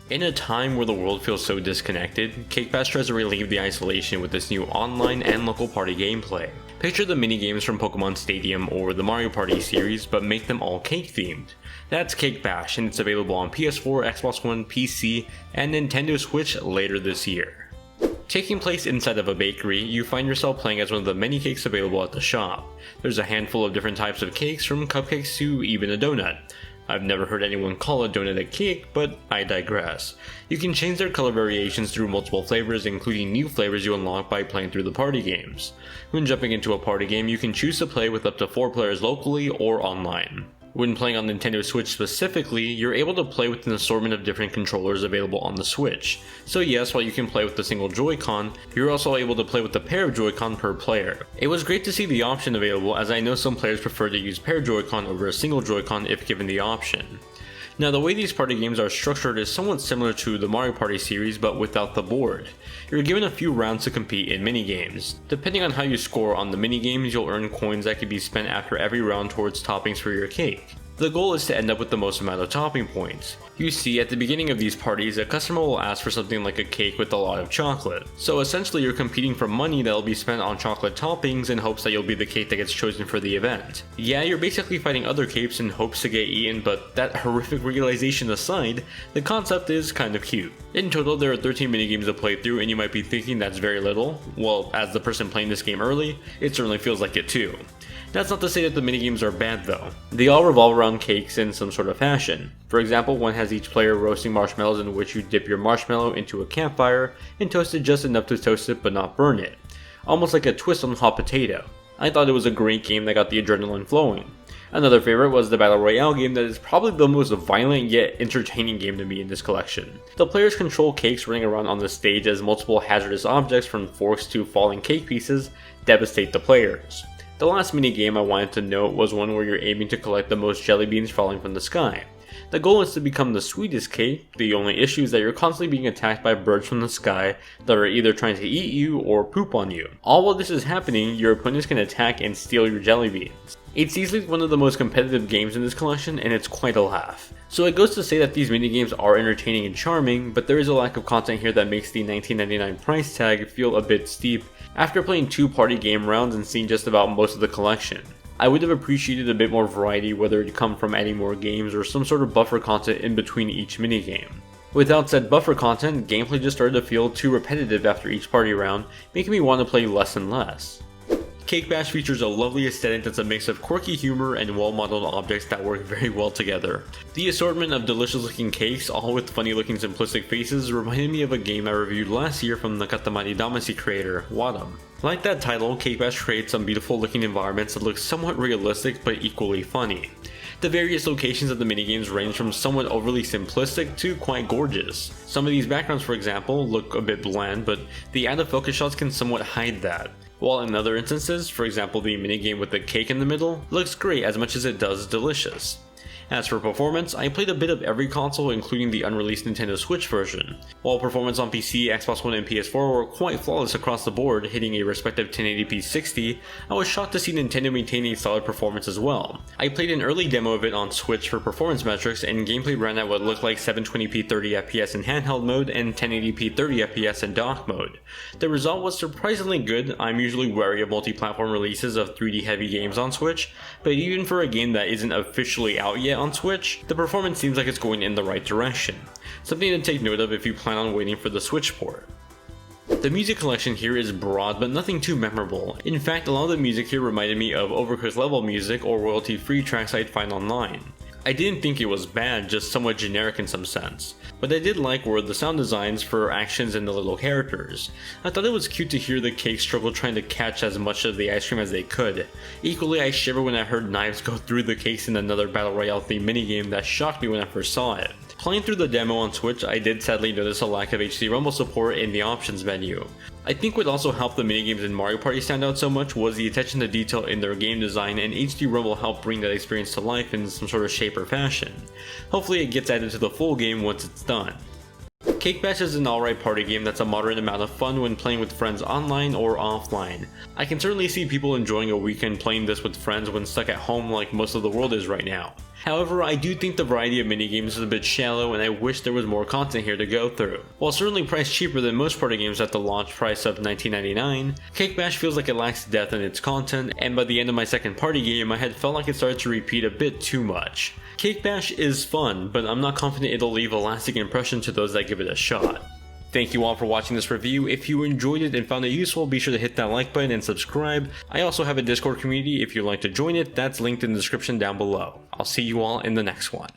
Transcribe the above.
In a time where the world feels so disconnected, Cake Bash tries to relieve the isolation with this new online and local party gameplay. Picture the minigames from Pokemon Stadium or the Mario Party series, but make them all cake themed. That's Cake Bash, and it's available on PS4, Xbox One, PC, and Nintendo Switch later this year. Taking place inside of a bakery, you find yourself playing as one of the many cakes available at the shop. There's a handful of different types of cakes, from cupcakes to even a donut. I've never heard anyone call a donut a cake, but I digress. You can change their color variations through multiple flavors, including new flavors you unlock by playing through the party games. When jumping into a party game, you can choose to play with up to 4 players locally or online. When playing on Nintendo Switch specifically, you're able to play with an assortment of different controllers available on the Switch. So yes, while you can play with the single Joy-Con, you're also able to play with a pair of Joy-Con per player. It was great to see the option available, as I know some players prefer to use pair Joy-Con over a single Joy-Con if given the option. Now, the way these party games are structured is somewhat similar to the Mario Party series, but without the board. You're given a few rounds to compete in minigames. Depending on how you score on the minigames, you'll earn coins that can be spent after every round towards toppings for your cake. The goal is to end up with the most amount of topping points. You see, at the beginning of these parties, a customer will ask for something like a cake with a lot of chocolate. So essentially you're competing for money that will be spent on chocolate toppings in hopes that you'll be the cake that gets chosen for the event. Yeah, you're basically fighting other capes in hopes to get eaten, but that horrific realization aside, the concept is kind of cute. In total, there are 13 minigames to play through, and you might be thinking that's very little. Well, as the person playing this game early, it certainly feels like it too. That's not to say that the minigames are bad though. They all revolve around cakes in some sort of fashion. For example, one has each player roasting marshmallows in which you dip your marshmallow into a campfire and toast it just enough to toast it but not burn it. Almost like a twist on hot potato. I thought it was a great game that got the adrenaline flowing. Another favorite was the Battle Royale game that is probably the most violent yet entertaining game to me in this collection. The players control cakes running around on the stage as multiple hazardous objects from forks to falling cake pieces devastate the players. The last minigame I wanted to note was one where you're aiming to collect the most jelly beans falling from the sky. The goal is to become the sweetest cake. The only issue is that you're constantly being attacked by birds from the sky that are either trying to eat you or poop on you. All while this is happening, your opponents can attack and steal your jelly beans. It's easily one of the most competitive games in this collection, and it's quite a laugh. So it goes to say that these minigames are entertaining and charming, but there is a lack of content here that makes the $19.99 price tag feel a bit steep after playing 2 party game rounds and seeing just about most of the collection. I would have appreciated a bit more variety, whether it come from adding more games or some sort of buffer content in between each minigame. Without said buffer content, gameplay just started to feel too repetitive after each party round, making me want to play less and less. Cake Bash features a lovely aesthetic that's a mix of quirky humor and well-modeled objects that work very well together. The assortment of delicious-looking cakes, all with funny-looking simplistic faces, reminded me of a game I reviewed last year from the Katamari Damacy creator, Wadam. Like that title, Cake Bash creates some beautiful-looking environments that look somewhat realistic but equally funny. The various locations of the minigames range from somewhat overly simplistic to quite gorgeous. Some of these backgrounds, for example, look a bit bland, but the out-of-focus shots can somewhat hide that. While in other instances, for example the minigame with the cake in the middle, looks great as much as it does delicious. As for performance, I played a bit of every console including the unreleased Nintendo Switch version. While performance on PC, Xbox One, and PS4 were quite flawless across the board, hitting a respective 1080p 60, I was shocked to see Nintendo maintain a solid performance as well. I played an early demo of it on Switch for performance metrics, and gameplay ran at what looked like 720p 30fps in handheld mode and 1080p 30fps in dock mode. The result was surprisingly good. I'm usually wary of multi-platform releases of 3D heavy games on Switch, but even for a game that isn't officially out yet on Switch, the performance seems like it's going in the right direction. Something to take note of if you plan on waiting for the Switch port. The music collection here is broad but nothing too memorable. In fact, a lot of the music here reminded me of Overcooked level music or royalty-free tracks I'd find online. I didn't think it was bad, just somewhat generic in some sense. What I did like were the sound designs for actions and the little characters. I thought it was cute to hear the cake struggle trying to catch as much of the ice cream as they could. Equally, I shivered when I heard knives go through the cakes in another Battle Royale themed minigame that shocked me when I first saw it. Playing through the demo on Switch, I did sadly notice a lack of HD Rumble support in the options menu. I think what also helped the minigames in Mario Party stand out so much was the attention to detail in their game design, and HD Rumble helped bring that experience to life in some sort of shape or fashion. Hopefully it gets added to the full game once it's done. Cake Bash is an alright party game that's a moderate amount of fun when playing with friends online or offline. I can certainly see people enjoying a weekend playing this with friends when stuck at home like most of the world is right now. However, I do think the variety of minigames is a bit shallow and I wish there was more content here to go through. While certainly priced cheaper than most party games at the launch price of $19.99, Cake Bash feels like it lacks depth in its content, and by the end of my second party game I had felt like it started to repeat a bit too much. Cake Bash is fun, but I'm not confident it'll leave a lasting impression to those that give it a shot. Thank you all for watching this review. If you enjoyed it and found it useful, be sure to hit that like button and subscribe. I also have a Discord community if you'd like to join it, that's linked in the description down below. I'll see you all in the next one.